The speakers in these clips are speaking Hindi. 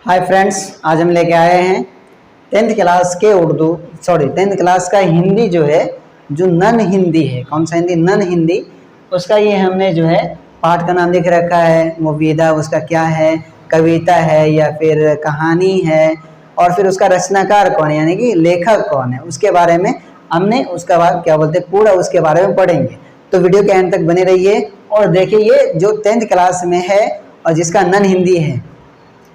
हाय फ्रेंड्स, आज हम लेके आए हैं 10th क्लास के टेंथ क्लास का हिंदी जो है, जो नन हिंदी है। कौन सा हिंदी? नन हिंदी। उसका ये हमने जो है पाठ का नाम लिख रखा है। वो विधा उसका क्या है, कविता है या फिर कहानी है, और फिर उसका रचनाकार कौन है यानी कि लेखक कौन है, उसके बारे में हमने उसका बाद क्या बोलते हैं पूरा उसके बारे में पढ़ेंगे। तो वीडियो के अंत तक बने रहिए और देखिए ये जो 10th क्लास में है और जिसका नन हिंदी है,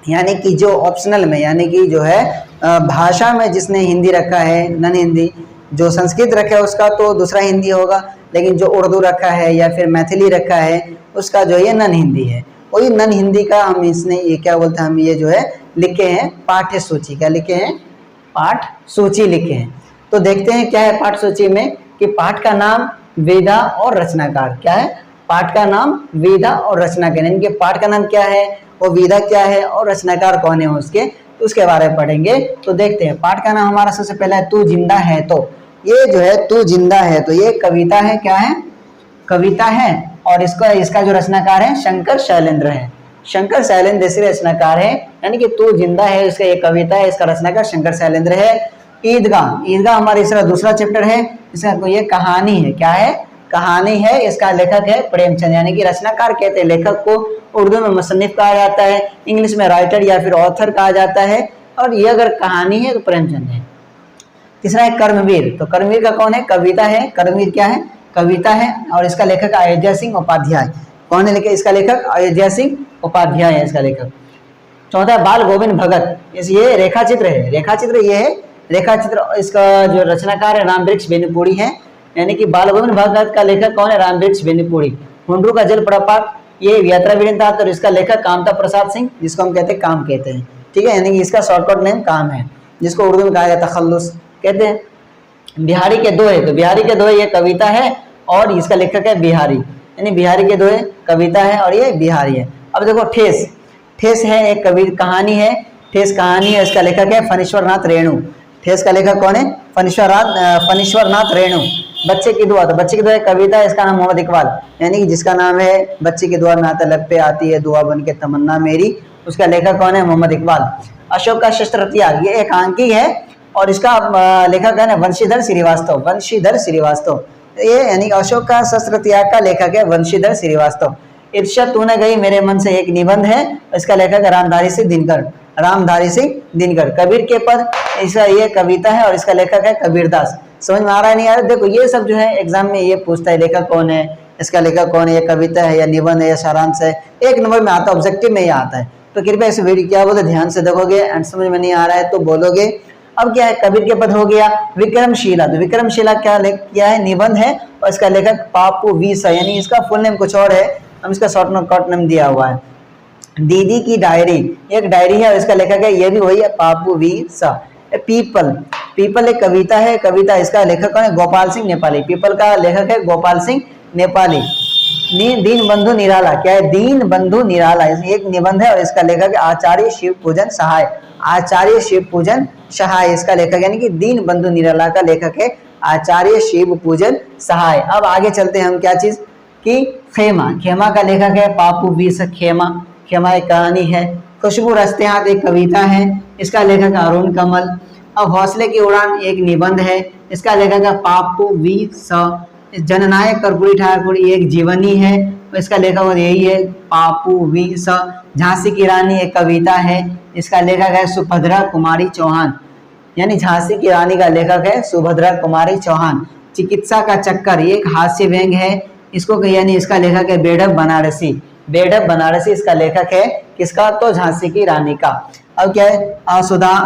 यानी कि जो ऑप्शनल में यानी कि जो है भाषा में जिसने हिंदी रखा है नन हिंदी, जो संस्कृत रखा है उसका तो दूसरा हिंदी होगा, लेकिन जो उर्दू रखा है या फिर मैथिली रखा है उसका जो ये नन हिंदी है। वही नन हिंदी का हम इसने ये क्या बोलते हैं, हम ये जो है लिखे हैं पाठ्य सूची। क्या लिखे हैं? पाठ सूची लिखे हैं। तो देखते हैं क्या है पाठ सूची में कि पाठ का नाम विधा और रचनाकार। क्या है? पाठ का नाम विधा और रचनाकार, यानी कि पाठ का नाम क्या है, वो विधा क्या है और रचनाकार कौन है उसके बारे में पढ़ेंगे। तो देखते हैं पाठ का नाम हमारा सबसे पहला है तू जिंदा है। तो ये जो है तू जिंदा है तो ये कविता है। क्या है? कविता है। और इसका जो रचनाकार है शंकर शैलेंद्र है। शंकर शैलेंद्र से रचनाकार है, यानी कि तू जिंदा है इसका एक कविता है, इसका रचनाकार शंकर शैलेंद्र है। ईदगाह हमारा इसका दूसरा चैप्टर है। इसका ये कहानी है। क्या है? कहानी है। इसका लेखक है प्रेमचंद, यानी कि रचनाकार कहते हैं लेखक को। उर्दू में मुसन्निफ कहा जाता है, इंग्लिश में राइटर या फिर ऑथर कहा जाता है। और ये अगर कहानी है तो प्रेमचंद है। तीसरा है कर्मवीर। तो कर्मवीर का कौन है? कविता है। कर्मवीर क्या है? कविता है। और इसका लेखक अयोध्या सिंह उपाध्याय। कौन है इसका लेखक? अयोध्या सिंह उपाध्याय है इसका लेखक। चौथा बाल गोविंद भगत। ये रेखा चित्र है। ये है रेखा चित्र। इसका जो रचनाकार है रामवृक्ष बेनीपुरी है, यानी कि बाल गोविंद भगत का लेखक कौन है? रामवृक्ष बेनीपुरी। हुंडरू का जल प्रपात ये यात्रा वृंदावन, और इसका लेखक कामता प्रसाद सिंह, जिसको हम कहते हैं काम कहते हैं। ठीक है, यानी कि इसका शॉर्टकट नेम काम है, जिसको उर्दू में कहा जाता है तखल्लुस कहते हैं। बिहारी के दोहे। तो बिहारी के दोहे ये कविता है और इसका लेखक है बिहारी, यानी बिहारी के दोहे कविता है और ये बिहारी है। अब देखो ठेस है एक कहानी है। ठेस कहानी है, इसका लेखक है फणीश्वर नाथ रेणु। ठेस का लेखक कौन है? फणीश्वर नाथ रेणु। बच्चे की दुआ। तो बच्चे की दुआ कविता है, इसका नाम मोहम्मद इकबाल, यानी कि जिसका नाम है बच्चे की दुआ में आता लब पे आती है दुआ बन के तमन्ना मेरी, उसका लेखक कौन है? मोहम्मद इकबाल। अशोक का शस्त्र त्याग ये एकांकी है और इसका लेखक है वंशीधर श्रीवास्तव। ये यानी अशोक का शस्त्र त्याग का लेखक है वंशीधर श्रीवास्तव। इर्षा तूने गई मेरे मन से एक निबंध है, इसका लेखक है रामधारी सिंह दिनकर। कबीर के पद इसका ये कविता है और इसका लेखक है कबीरदास। समझ में आ रहा है नहीं आ रहा? देखो ये सब जो है एग्जाम में ये पूछता है लेखक कौन है, इसका लेखक कौन है, ये कविता है या निबंध है या सारांश है, एक नंबर में आता है, ऑब्जेक्टिव में ये आता है। तो कृपया इस वीडियो क्या बोलते ध्यान से देखोगे एंड समझ में नहीं आ रहा है तो बोलोगे। अब क्या है? कबीर के पद हो गया। विक्रमशिला। तो विक्रमशिला क्या है? निबंध है और इसका लेखक पापू वीसा, यानी इसका फुल नेम कुछ और है, हम इसका शॉर्ट नेम दिया हुआ है। दीदी की डायरी एक डायरी है और इसका लेखक है ये भी वही है पापू वीसा। पीपल एक कविता है। कविता इसका लेखक कौन है? गोपाल सिंह नेपाली। पीपल का लेखक है गोपाल सिंह नेपाली। दीन बंधु निराला। क्या है? दीन बंधु निराला एक निबंध है और इसका लेखक है आचार्य शिव पूजन सहाय। इसका लेखक यानी कि दीन बंधु निराला का लेखक है आचार्य शिव पूजन सहाय। अब आगे चलते हैं हम क्या चीज कि खेमा का लेखक है पापू वीस। खेमा एक कहानी है। खुशबू रस्ते हाथ एक कविता है, इसका लेखक अरुण कमल। अब हौसले की उड़ान एक निबंध है, इसका लेखक है पापू वीस। जननायक कर्पूरी ठाकुर एक जीवनी है, इसका लेखक यही है पापू वीस। झांसी की रानी एक कविता है, इसका लेखक है सुभद्रा कुमारी चौहान, यानी झांसी की रानी का लेखक है सुभद्रा कुमारी चौहान। चिकित्सा का चक्कर ये एक हास्य व्यंग है, इसको यानी इसका लेखक है बेढप बनारसी इसका लेखक है किसका? तो झांसी की रानी का। अब क्या है?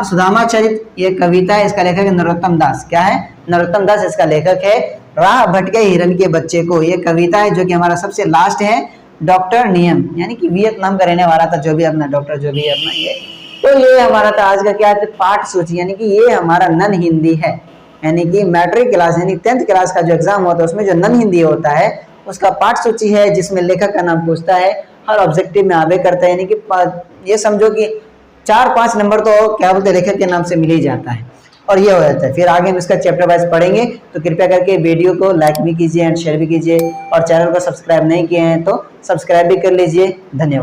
सुदामा चरित ये कविता है, इसका लेखक है नरोत्तम दास। क्या है? नरोत्तम दास इसका लेखक है। राह भटके हिरन के बच्चे को ये कविता है जो कि हमारा सबसे लास्ट है डॉक्टर नियम, यानी कि वियतनाम का रहने वाला था जो भी अपना डॉक्टर जो भी अपना ये। तो ये हमारा था आज का क्या है पाठ सूची, यानी कि ये हमारा नन हिंदी है, यानी कि मैट्रिक क्लास यानी 10th क्लास का जो एग्जाम होता है उसमें जो नन हिंदी होता है उसका पाठ सूची है, जिसमें लेखक का नाम पूछता है, हर ऑब्जेक्टिव में आवे करता है, यानी कि ये समझो कि 4-5 नंबर तो क्या बोलते हैं लेखक के नाम से मिल ही जाता है और ये हो जाता है। फिर आगे हम इसका चैप्टर वाइज पढ़ेंगे, तो कृपया करके वीडियो को लाइक भी कीजिए एंड शेयर भी कीजिए, और चैनल को सब्सक्राइब नहीं किए हैं तो सब्सक्राइब भी कर लीजिए। धन्यवाद।